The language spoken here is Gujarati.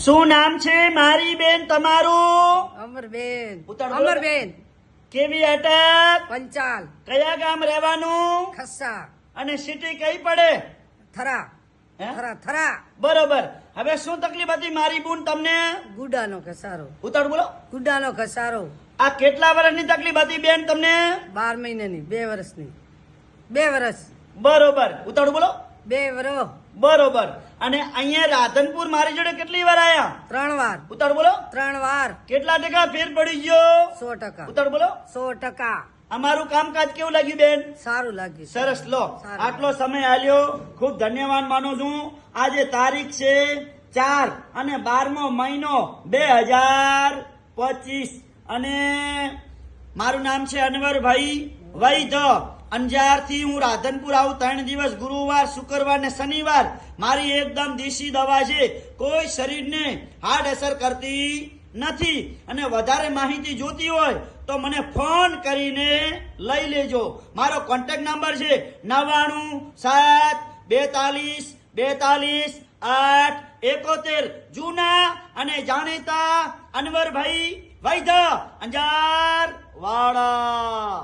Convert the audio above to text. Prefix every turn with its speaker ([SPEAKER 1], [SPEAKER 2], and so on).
[SPEAKER 1] શું નામ છે મારી બેન તમારું?
[SPEAKER 2] અમરબેન.
[SPEAKER 1] ઉતારો.
[SPEAKER 2] અમરબેન.
[SPEAKER 1] કેવી અટક?
[SPEAKER 2] પંચાલ.
[SPEAKER 1] કયા ગામ રહેવાનું?
[SPEAKER 2] ખસ્સા.
[SPEAKER 1] અને સિટી કઈ પડે?
[SPEAKER 2] થરા.
[SPEAKER 1] હે?
[SPEAKER 2] થરા થરા.
[SPEAKER 1] બરોબર. હવે શું તકલીફ હતી મારી બૂન તમને?
[SPEAKER 2] ગુડાનો ઘસારો.
[SPEAKER 1] ઉતાર બોલો.
[SPEAKER 2] ગુડાનો ઘસારો.
[SPEAKER 1] આ કેટલા વર્ષની તકલીફ હતી બેન તમને?
[SPEAKER 2] 12 મહિનાની, 2 વર્ષની. 2 વર્ષ.
[SPEAKER 1] બરોબર. ઉતાર બોલો.
[SPEAKER 2] 2 વર્ષ.
[SPEAKER 1] બરોબર. અને અહીંયા રાધનપુર મારી જોડે કેટલી વાર આયા?
[SPEAKER 2] 3 વાર.
[SPEAKER 1] ઉતાર બોલો.
[SPEAKER 2] 3 વાર.
[SPEAKER 1] કેટલા ટકા ફેર પડી ગયો?
[SPEAKER 2] 100%.
[SPEAKER 1] ઉતાર બોલો.
[SPEAKER 2] 100%.
[SPEAKER 1] અમારું કામકાજ કેવું લાગ્યું બેન?
[SPEAKER 2] સારું લાગ્યું.
[SPEAKER 1] સરસ. લો,
[SPEAKER 2] સારું.
[SPEAKER 1] આટલો સમય આલ્યો, ખૂબ ધન્યવાદ માનું છું. આજે તારીખ છે 4 અને 12મો મહિનો 2025 અને મારું નામ છે અનવરભાઈ વૈધ. અંજારથી હું રાધનપુર આવું 3 દિવસ, ગુરુવાર, શુક્રવાર ને શનિવાર. મારી એકદમ દેશી દવા છે, કોઈ શરીરને હાર્ડ અસર કરતી નથી. અને વધારે માહિતી જોતી હોય તો મને ફોન કરીને લઈ લેજો. મારો કોન્ટેક્ટ નંબર છે 99724242 જૂના અને જાણીતા અનવરભાઈ વૈધ, અંજાર વાળા.